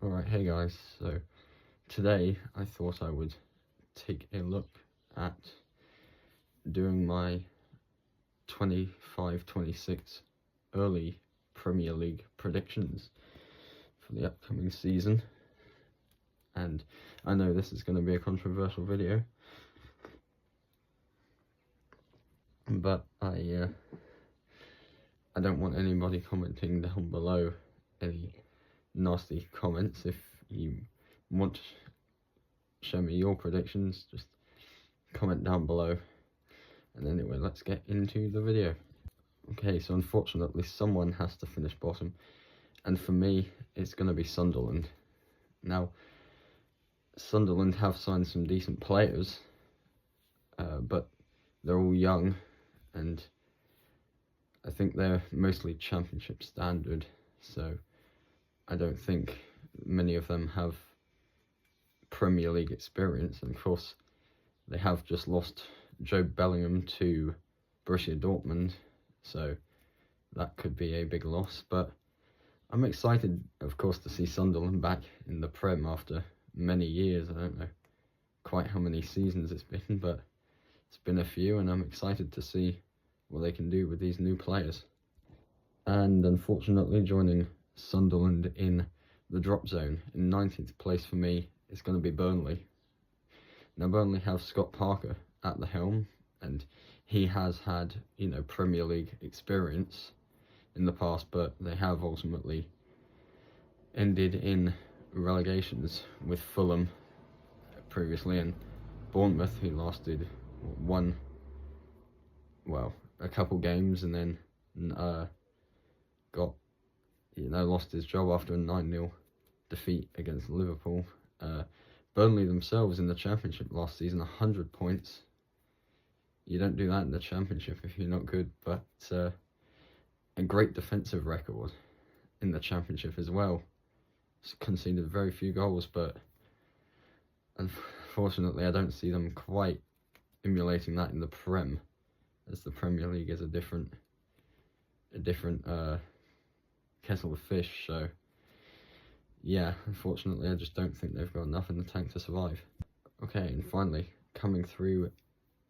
Alright, hey guys, so today I thought I would take a look at doing my 25-26 early Premier League predictions for the upcoming season. And I know this is going to be a controversial video, but I don't want anybody commenting down below any nasty comments. If you want to show me your predictions, just comment down below. And anyway, let's get into the video. Okay, so unfortunately someone has to finish bottom, and for me it's going to be Sunderland. Now, Sunderland have signed some decent players, but they're all young, and I think they're mostly Championship standard, so I don't think many of them have Premier League experience. And of course they have just lost Joe Bellingham to Borussia Dortmund, so that could be a big loss. But I'm excited, of course, to see Sunderland back in the Prem after many years. I don't know quite how many seasons it's been, but it's been a few, and I'm excited to see what they can do with these new players. And unfortunately, joining Sunderland in the drop zone in 19th place for me is going to be Burnley. Now, Burnley have Scott Parker at the helm, and he has had, Premier League experience in the past, but they have ultimately ended in relegations with Fulham previously, and Bournemouth, who lasted a couple games, and then got lost his job after a 9-0 defeat against Liverpool. Burnley themselves in the Championship last season, 100 points. You don't do that in the Championship if you're not good, but a great defensive record in the Championship as well. It's conceded very few goals, but unfortunately I don't see them quite emulating that in the Prem, as the Premier League is a different kettle of fish. So yeah, unfortunately I just don't think they've got enough in the tank to survive. Okay, and finally coming through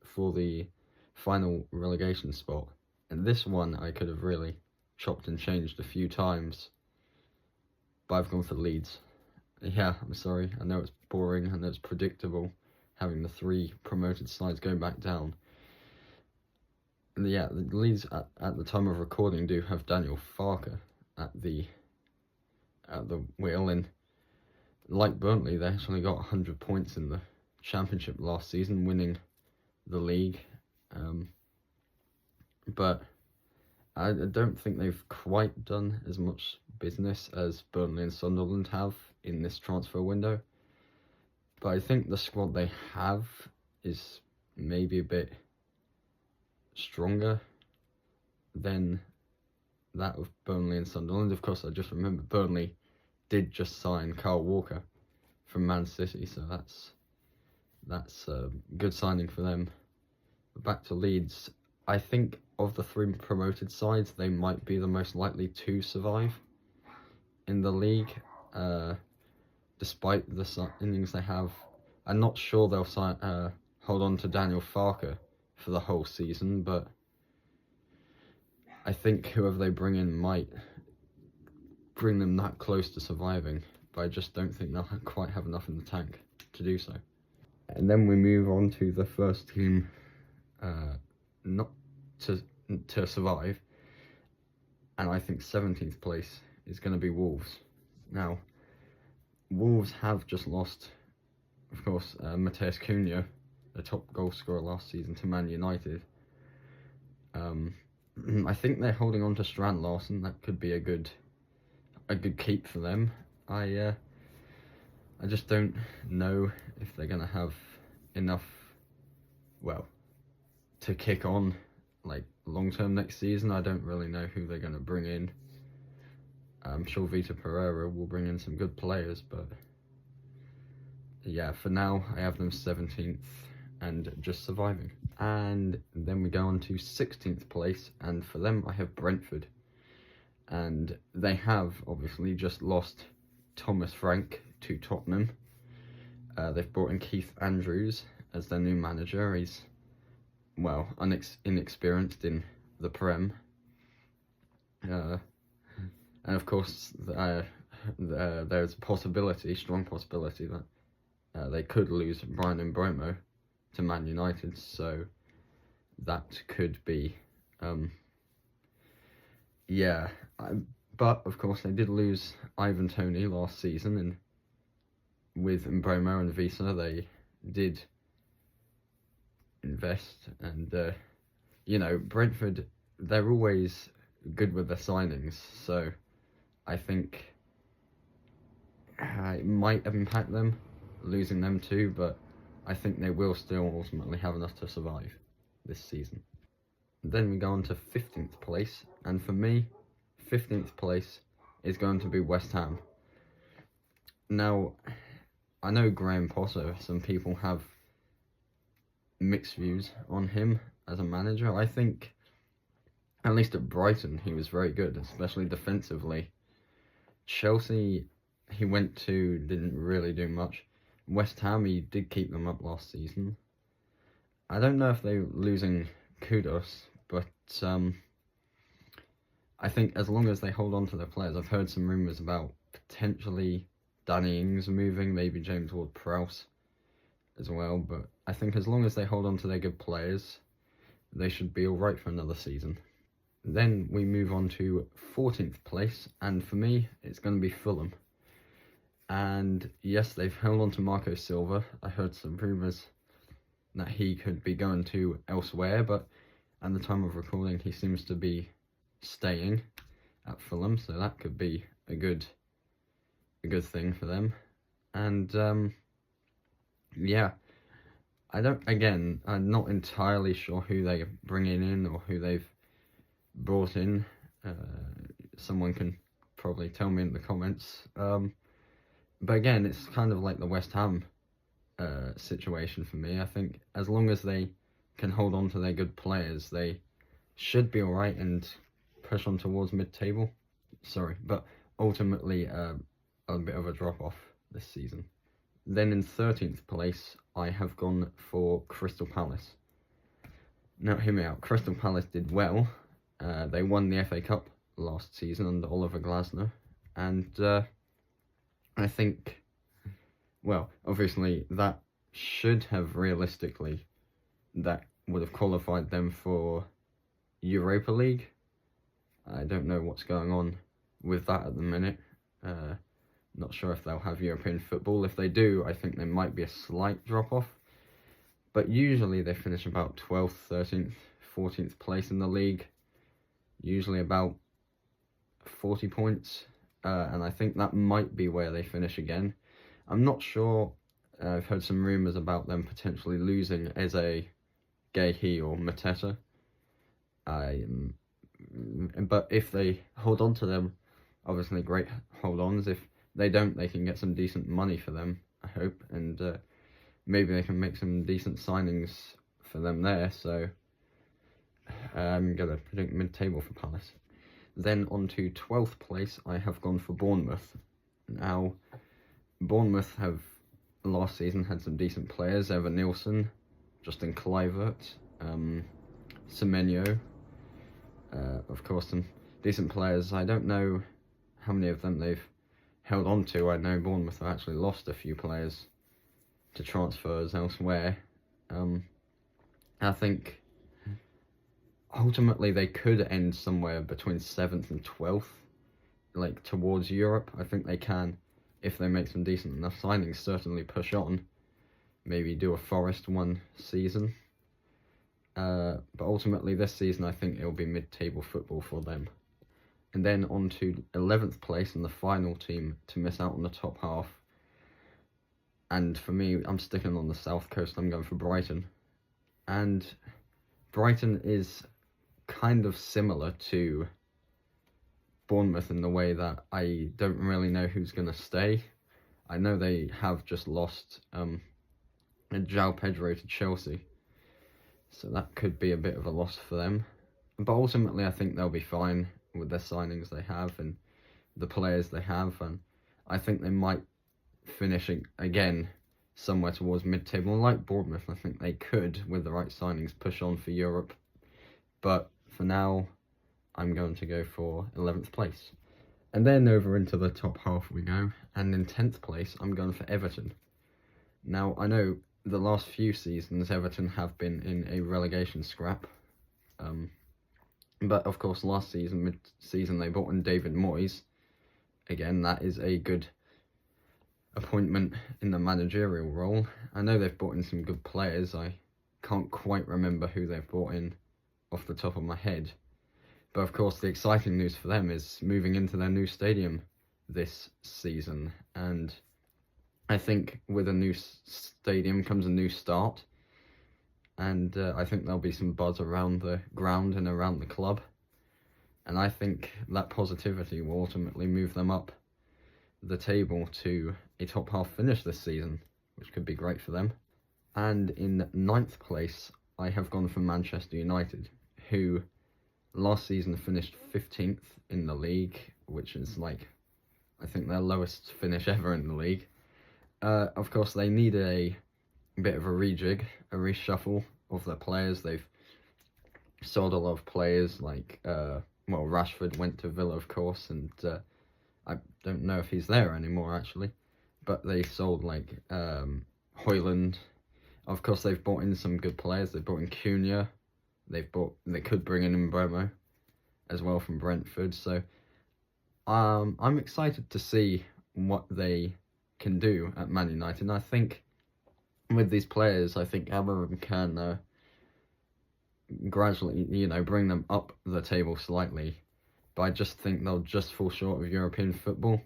for the final relegation spot, and this one I could have really chopped and changed a few times, but I've gone for Leeds. Yeah, I'm sorry, I know it's boring, I know it's predictable having the 3 promoted sides go back down. And yeah, the Leeds at the time of recording do have Daniel Farke at the wheel, and like Burnley, they actually got 100 points in the Championship last season, winning the league. But I don't think they've quite done as much business as Burnley and Sunderland have in this transfer window. But I think the squad they have is maybe a bit stronger than that of Burnley and Sunderland. Of course, I just remember Burnley did just sign Kyle Walker from Man City, so that's a good signing for them. But back to Leeds, I think of the 3 promoted sides, they might be the most likely to survive in the league, despite the signings they have. I'm not sure they'll hold on to Daniel Farke for the whole season, but I think whoever they bring in might bring them that close to surviving, but I just don't think they'll quite have enough in the tank to do so. And then we move on to the first team not to survive, and I think 17th place is going to be Wolves. Now, Wolves have just lost, of course, Matheus Cunha, the top goal scorer last season, to Man United. I think they're holding on to Strand Larsen. That could be a good keep for them. I just don't know if they're gonna have enough, to kick on like long term next season. I don't really know who they're gonna bring in. I'm sure Vitor Pereira will bring in some good players, but yeah, for now I have them 17th and just surviving. And then we go on to 16th place, and for them I have Brentford. And they have obviously just lost Thomas Frank to Tottenham. They've brought in Keith Andrews as their new manager. He's, well, inexperienced in the Prem. And of course, there's a strong possibility that they could lose Bryan Mbeumo to Man United, so that could be, but of course they did lose Ivan Toney last season, and with Mbeumo and Visa they did invest, and Brentford, they're always good with their signings, so I think it might impact them, losing them too, but I think they will still ultimately have enough to survive this season. Then we go on to 15th place, and for me, 15th place is going to be West Ham. Now, I know Graham Potter, some people have mixed views on him as a manager. I think, at least at Brighton, he was very good, especially defensively. Chelsea, he went to, didn't really do much. West Ham, he did keep them up last season. I don't know if they're losing Kudus, but I think as long as they hold on to their players, I've heard some rumours about potentially Danny Ings moving, maybe James Ward-Prowse as well, but I think as long as they hold on to their good players, they should be alright for another season. Then we move on to 14th place, and for me, it's going to be Fulham. And yes, they've held on to Marco Silva. I heard some rumours that he could be going to elsewhere, but at the time of recording, he seems to be staying at Fulham, so that could be a good thing for them. And I'm not entirely sure who they're bringing in or who they've brought in. Someone can probably tell me in the comments. But again, it's kind of like the West Ham situation for me. I think as long as they can hold on to their good players, they should be alright and push on towards mid-table. But ultimately a bit of a drop-off this season. Then in 13th place, I have gone for Crystal Palace. Now, hear me out. Crystal Palace did well. They won the FA Cup last season under Oliver Glasner, and I think, well, obviously that should have realistically, that would have qualified them for Europa League. I don't know what's going on with that at the minute. Not sure if they'll have European football. If they do, I think there might be a slight drop-off. But usually they finish about 12th, 13th, 14th place in the league. Usually about 40 points. And I think that might be where they finish again. I'm not sure. I've heard some rumours about them potentially losing Eze, Guehi or Mateta. But if they hold on to them, obviously great hold-ons. If they don't, they can get some decent money for them, I hope. And maybe they can make some decent signings for them there. So I'm going to predict mid-table for Palace. Then on to 12th place, I have gone for Bournemouth. Now, Bournemouth have last season had some decent players. Evan Nielsen, Justin Kluivert, Semenyo, of course, some decent players. I don't know how many of them they've held on to. I know Bournemouth have actually lost a few players to transfers elsewhere. I think ultimately they could end somewhere between 7th and 12th, like towards Europe. I think they can, if they make some decent enough signings, certainly push on. Maybe do a Forest one season. But ultimately this season I think it'll be mid-table football for them. And then on to 11th place and the final team to miss out on the top half. And for me, I'm sticking on the south coast. I'm going for Brighton. And Brighton is kind of similar to Bournemouth in the way that I don't really know who's going to stay. I know they have just lost João Pedro to Chelsea. So that could be a bit of a loss for them. But ultimately I think they'll be fine with their signings they have and the players they have. And I think they might finish again somewhere towards mid-table. Like Bournemouth, I think they could, with the right signings, push on for Europe. But for now, I'm going to go for 11th place. And then over into the top half we go, and in 10th place, I'm going for Everton. Now, I know the last few seasons, Everton have been in a relegation scrap. But of course, last season, mid-season, they brought in David Moyes. Again, that is a good appointment in the managerial role. I know they've brought in some good players. I can't quite remember who they've brought in off the top of my head. But of course, the exciting news for them is moving into their new stadium this season. And I think with a new stadium comes a new start. And I think there'll be some buzz around the ground and around the club. And I think that positivity will ultimately move them up the table to a top half finish this season, which could be great for them. And in 9th place, I have gone for Manchester United, who last season finished 15th in the league, which is like, I think their lowest finish ever in the league. Of course, they need a bit of a rejig, a reshuffle of their players. They've sold a lot of players, like, Rashford went to Villa, of course, and I don't know if he's there anymore, actually. But they sold, like, Højlund. Of course, they've brought in some good players. They brought in Cunha. They could bring in Mbeumo as well from Brentford. So I'm excited to see what they can do at Man United. And I think with these players, I think Amorim can gradually, bring them up the table slightly. But I just think they'll just fall short of European football.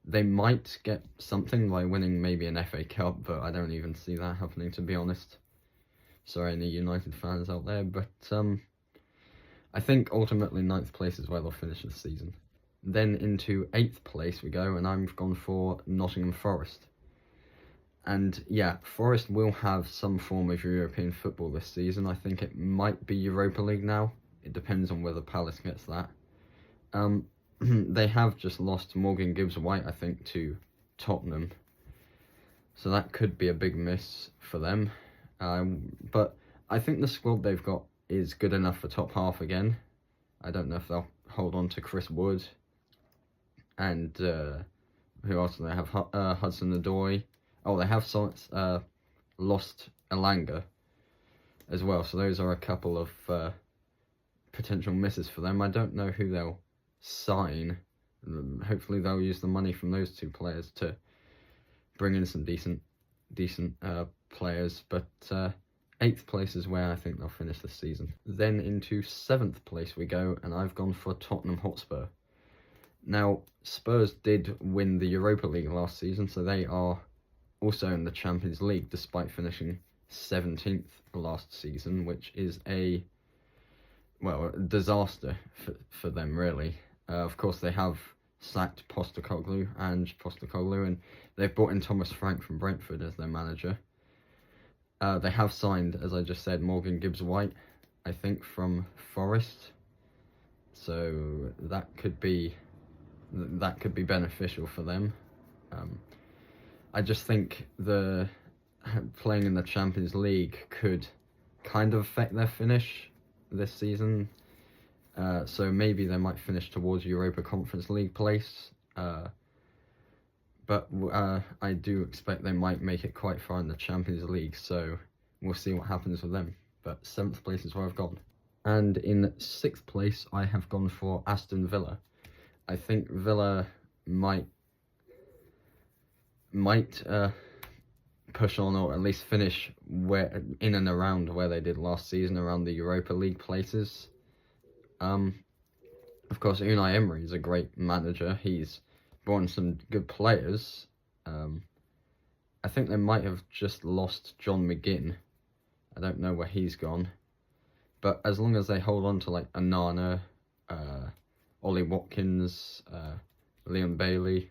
They might get something by winning maybe an FA Cup, but I don't even see that happening, to be honest. Sorry, any United fans out there, but I think ultimately 9th place is where they'll finish this season. Then into 8th place we go, and I've gone for Nottingham Forest. And yeah, Forest will have some form of European football this season. I think it might be Europa League now. It depends on whether Palace gets that. They have just lost Morgan Gibbs-White, I think, to Tottenham. So that could be a big miss for them. But I think the squad they've got is good enough for top half again. I don't know if they'll hold on to Chris Wood. And who else do they have? Hudson-Odoi. Oh, they have lost Elanga as well. So those are a couple of potential misses for them. I don't know who they'll sign. Hopefully they'll use the money from those two players to bring in some decent players. But 8th place is where I think they'll finish this season. Then into 7th place we go, and I've gone for Tottenham Hotspur. Now, Spurs did win the Europa League last season, so they are also in the Champions League, despite finishing 17th last season, which is a disaster for them, really. Of course, they have sacked Postecoglou, and they've brought in Thomas Frank from Brentford as their manager. They have signed, as I just said, Morgan Gibbs-White, I think, from Forest. So that could be beneficial for them. I just think the playing in the Champions League could kind of affect their finish this season. So maybe they might finish towards Europa Conference League place. But I do expect they might make it quite far in the Champions League, so we'll see what happens with them. But 7th place is where I've gone. And in 6th place, I have gone for Aston Villa. I think Villa might push on, or at least finish in and around where they did last season, around the Europa League places. Of course, Unai Emery is a great manager. He's brought in some good players. I think they might have just lost John McGinn. I don't know where he's gone. But as long as they hold on to like Onana, Ollie Watkins, Leon Bailey,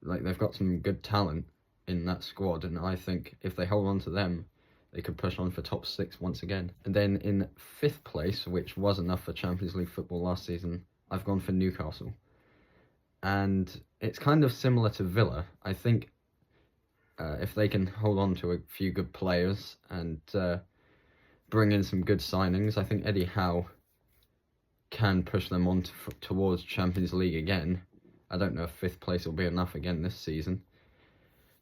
like they've got some good talent in that squad, and I think if they hold on to them, they could push on for top 6 once again. And then in 5th place, which was enough for Champions League football last season, I've gone for Newcastle. And it's kind of similar to Villa. I think if they can hold on to a few good players and bring in some good signings, I think Eddie Howe can push them on towards Champions League again. I don't know if 5th place will be enough again this season,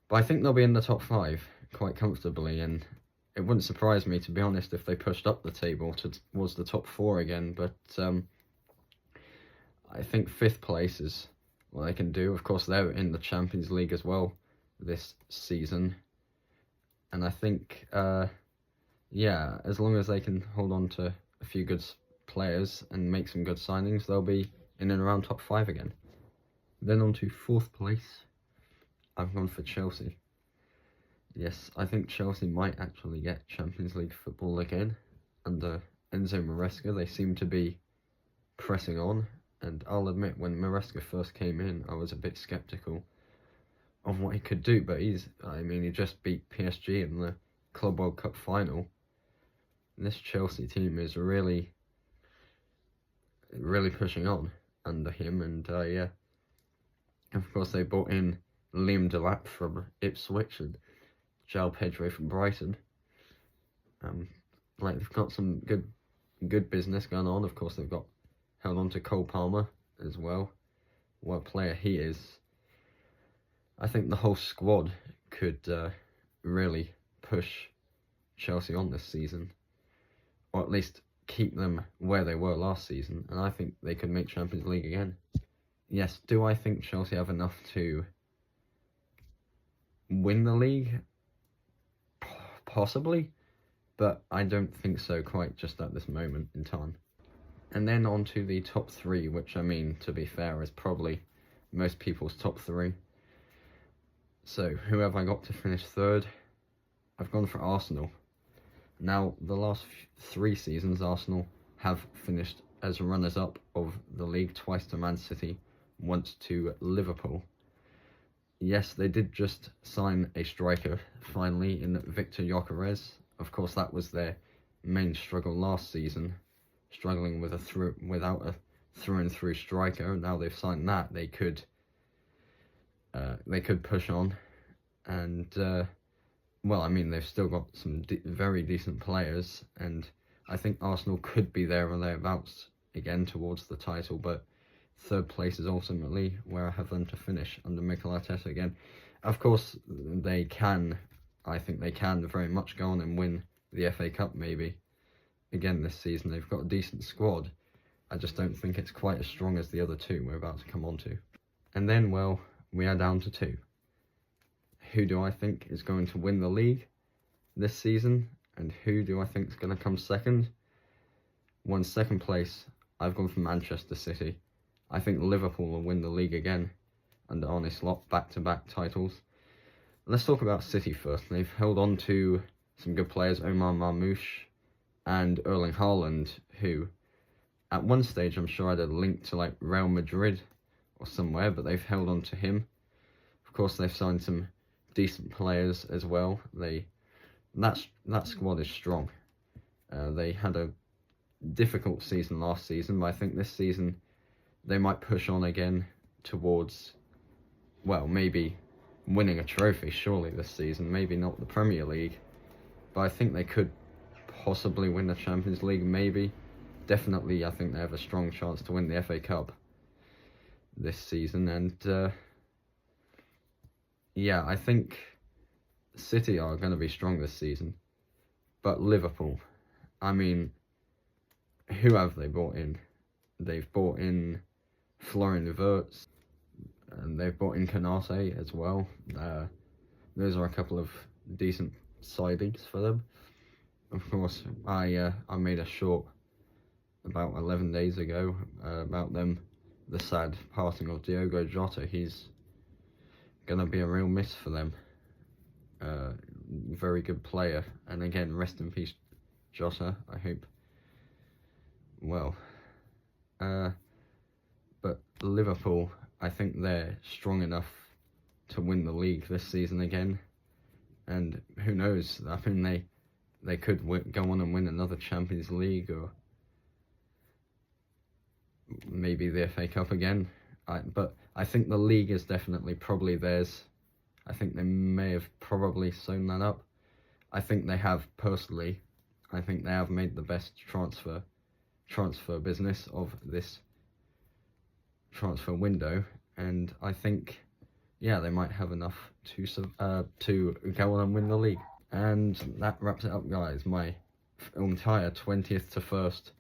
but I think they'll be in the top 5 quite comfortably, and it wouldn't surprise me, to be honest, if they pushed up the table towards the top 4 again. But I think 5th place is what they can do. Of course, they're in the Champions League as well this season, and I think yeah, as long as they can hold on to a few good players and make some good signings, they'll be in and around top 5 again. Then on to 4th place, I've gone for Chelsea. Yes, I think Chelsea might actually get Champions League football again under Enzo Maresca. They seem to be pressing on, and I'll admit, when Maresca first came in, I was a bit sceptical of what he could do, but he just beat PSG in the Club World Cup final. This Chelsea team is really pushing on under him, and yeah, of course they brought in Liam Delap from Ipswich and João Pedro from Brighton. They've got some good business going on. Of course, they've got held on to Cole Palmer as well. What a player he is. I think the whole squad could really push Chelsea on this season, or at least keep them where they were last season, and I think they could make Champions League again. Yes, do I think Chelsea have enough to win the league? Possibly, but I don't think so quite just at this moment in time. And then on to the top 3, which, I mean, to be fair, is probably most people's top 3. So, who have I got to finish 3rd? I've gone for Arsenal. Now, the last 3 seasons, Arsenal have finished as runners-up of the league, twice to Man City, once to Liverpool. Yes, they did just sign a striker, finally, in Victor Gyökeres. Of course, that was their main struggle last season, struggling with without a through-and-through striker. Now they've signed that, they could push on, and well, I mean, they've still got some very decent players, and I think Arsenal could be there or thereabouts again towards the title, but 3rd place is ultimately where I have them to finish under Mikel Arteta again. Of course, I think they can very much go on and win the FA Cup maybe again this season. They've got a decent squad. I just don't think it's quite as strong as the other 2 we're about to come on to. And then, well, we are down to 2. Who do I think is going to win the league this season, and who do I think is going to come second? Well, in 2nd place, I've gone for Manchester City. I think Liverpool will win the league again under Arne Slot, back-to-back titles. Let's talk about City first. They've held on to some good players, Omar Marmoush and Erling Haaland, who at one stage I'm sure had a link to like Real Madrid or somewhere, but they've held on to him. Of course, they've signed some decent players as well. That squad is strong. They had a difficult season last season, but I think this season they might push on again towards, well, maybe winning a trophy, surely, this season. Maybe not the Premier League, but I think they could possibly win the Champions League, maybe. Definitely, I think they have a strong chance to win the FA Cup this season, and yeah, I think City are going to be strong this season. But Liverpool, I mean, who have they brought in? They've brought in Florian Wirtz, and they've brought in Konate as well. Those are a couple of decent signings for them. Of course, I made a short about 11 days ago about them, the sad passing of Diogo Jota. He's gonna be a real miss for them. Very good player, and again, rest in peace, Jota. I hope. Well, but Liverpool, I think they're strong enough to win the league this season again, and who knows? I mean, they could go on and win another Champions League, or maybe the FA Cup again. But I think the league is definitely probably theirs. I think they may have probably sewn that up. I think they have, personally. I think they have made the best transfer business of this transfer window, and I think, yeah, they might have enough to go on and win the league. And that wraps it up, guys. My entire 20th to 1st,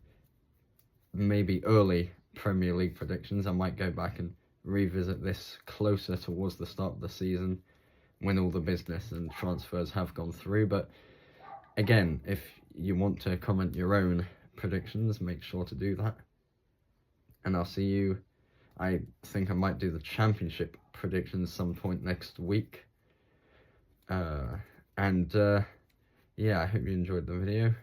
maybe early Premier League predictions. I might go back and revisit this closer towards the start of the season, when all the business and transfers have gone through. But again, if you want to comment your own predictions, make sure to do that. And I'll see you. I think I might do the Championship predictions some point next week. Yeah, I hope you enjoyed the video,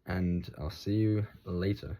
and I'll see you later.